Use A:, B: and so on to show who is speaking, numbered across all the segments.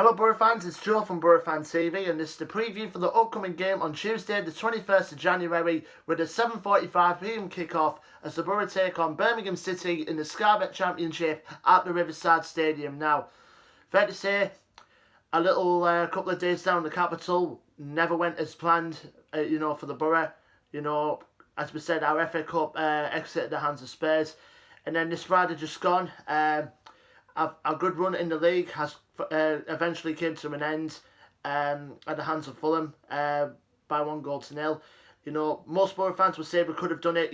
A: Hello Boro fans, it's Joe from Boro Fan TV and this is the preview for the upcoming game on Tuesday the 21st of January with a 7:45pm kickoff as the Boro take on Birmingham City in the Skybet Championship at the Riverside Stadium. Now, fair to say, a little couple of days down the capital never went as planned, for the Boro. As we said, our FA Cup exited the hands of Spurs, and then this Friday just gone. A good run in the league has eventually came to an end at the hands of Fulham by 1-0. Most Boro fans would say we could have done it,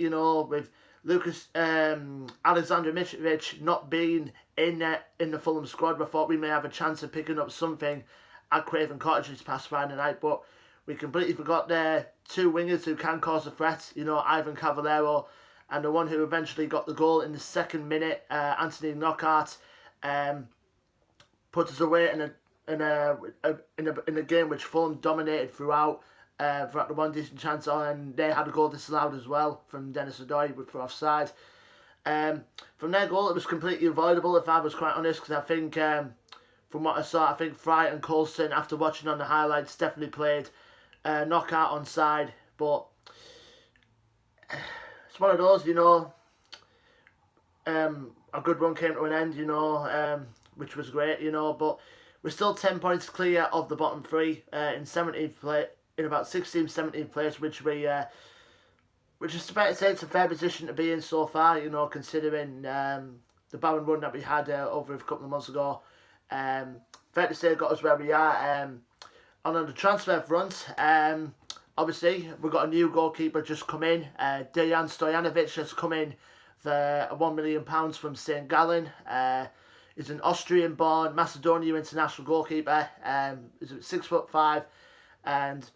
A: with Lucas Alexander Mitrovic not being in the Fulham squad. We thought we may have a chance of picking up something at Craven Cottage this past Friday night, but we completely forgot their two wingers who can cause a threat, Ivan Cavallero and the one who eventually got the goal in the second minute, Anthony Knockaert. Put us away in a game which Fulham dominated throughout the one decent chance on, and they had a goal disallowed as well from Dennis Odoi for offside. From their goal, it was completely avoidable, if I was quite honest, because I think from what I saw, I think Fry and Coulson, after watching on the highlights, definitely played Knockaert on side, but it's one of those, a good run came to an end, which was great, but we're still 10 points clear of the bottom three in 17th place, in about 16th, 17th place, which is fair to say it's a fair position to be in so far, considering the barren run that we had over a couple of months ago. Fair to say it got us where we are. On the transfer front, obviously we've got a new goalkeeper just come in. Dejan Stojanovic has come in for £1 million from St. Gallen. He's an Austrian-born Macedonia international goalkeeper. He's 6'5", and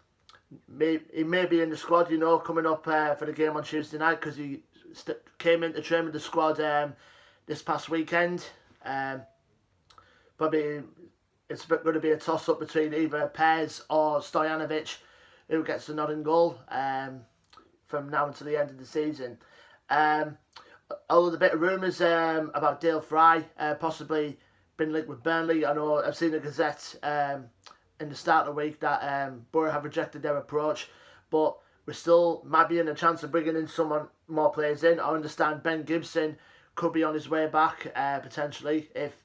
A: he may be in the squad, coming up for the game on Tuesday night, because he came in to train with the squad this past weekend. Probably it's going to be a toss-up between either Pez or Stojanovic, who gets the nod in goal from now until the end of the season. Although the bit of rumours about Dale Fry possibly been linked with Burnley. I know I've seen the Gazette in the start of the week that Boro have rejected their approach, but we still might be in a chance of bringing in someone more players in. I understand Ben Gibson could be on his way back potentially. If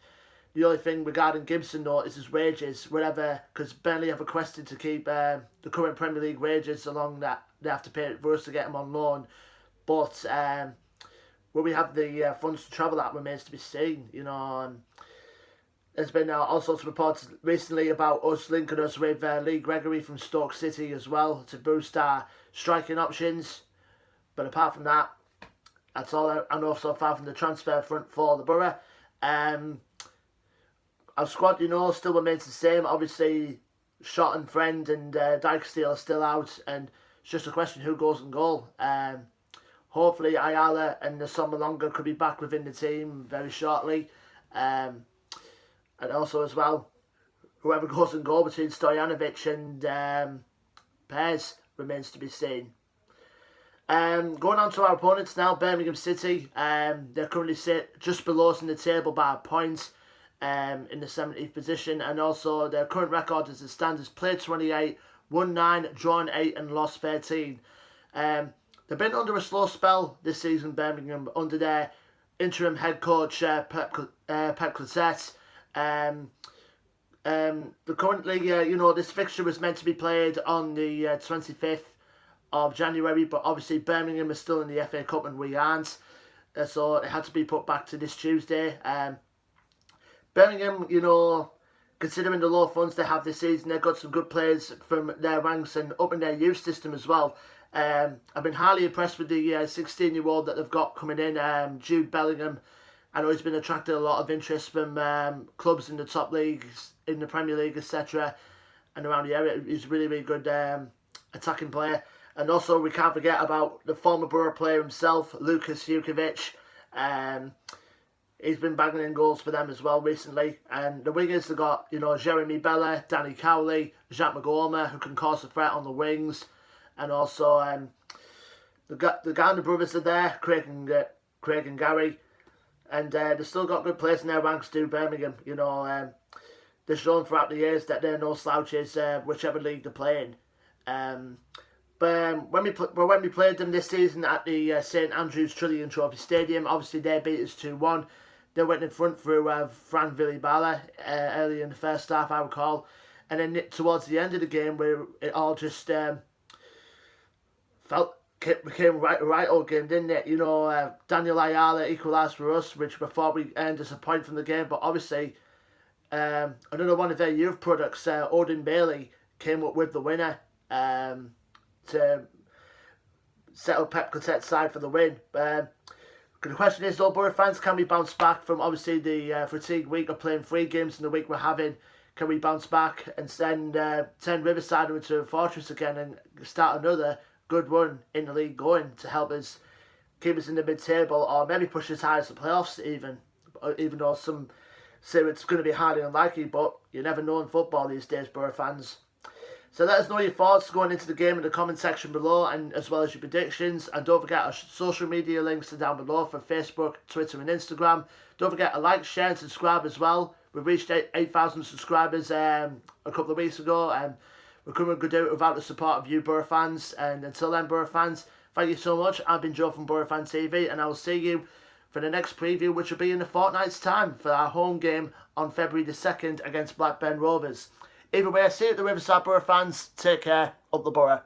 A: the only thing regarding Gibson though is his wages, whatever, because Burnley have requested to keep the current Premier League wages along that they have to pay for us to get him on loan, but will we have the funds to travel, that remains to be seen. There's been all sorts of reports recently about us linking us with Lee Gregory from Stoke City as well to boost our striking options. But apart from that, that's all I know so far from the transfer front for the Boro. Our squad, still remains the same. Obviously, Shot and Friend and Dykesteel are still out, and it's just a question who goes in goal. Hopefully Ayala and Sommalonga could be back within the team very shortly. And also as well, whoever goes in goal between Stojanovic and Pez remains to be seen. Going on to our opponents now, Birmingham City. They're currently sit just below us in the table by a point, in the 70th position. And also their current record as it stands is played 28, won 9, drawn 8 and lost 13. They've been under a slow spell this season, Birmingham, under their interim head coach, Pep Clotet. Currently, this fixture was meant to be played on the 25th of January, but obviously Birmingham is still in the FA Cup and we aren't. So it had to be put back to this Tuesday. Birmingham, considering the low funds they have this season, they've got some good players from their ranks and up in their youth system as well. I've been highly impressed with the 16-year-old that they've got coming in, Jude Bellingham. I know he's been attracting a lot of interest from clubs in the top leagues, in the Premier League, etc. and around the area. He's a really, really good attacking player. And also, we can't forget about the former Boro player himself, Lucas Jukovic. He's been banging in goals for them as well recently. And the wingers, they've got, Jeremy Bella, Danny Cowley, Jacques Magoma, who can cause a threat on the wings. And also, the Garner brothers are there, Craig and Gary. And they've still got good players in their ranks too, Birmingham. they've shown throughout the years that they're no slouches, whichever league they're playing. But when we played them this season at the St Andrews Trillion Trophy Stadium, obviously they beat us 2-1. They went in front through Fran Villibala early in the first half, I recall. And then towards the end of the game, where it all just became right old game, didn't it? You know, Daniel Ayala equalised for us, which we thought we earned us a point from the game. But obviously, another one of their youth products, Odin Bailey, came up with the winner to set up Pep Clotet's side for the win. The question is, though, Boro fans, can we bounce back from obviously the fatigue week of playing 3 games in the week we're having? Can we bounce back and turn Riverside into a fortress again and start another good run in the league going to help us keep us in the mid-table, or maybe push as high as the playoffs even though some say it's going to be highly unlikely, but you never know in football these days, Boro fans. So let us know your thoughts going into the game in the comment section below, and as well as your predictions. And don't forget our social media links are down below for Facebook, Twitter and Instagram. Don't forget to like, share and subscribe as well. We reached 8,000 subscribers a couple of weeks ago, and we couldn't go do it without the support of you Boro fans. And until then, Boro fans, thank you so much. I've been Joe from Boro Fan TV, and I will see you for the next preview, which will be in a fortnight's time for our home game on February the 2nd against Blackburn Rovers. Either way, see you at the Riverside, Boro fans. Take care. Up the Boro.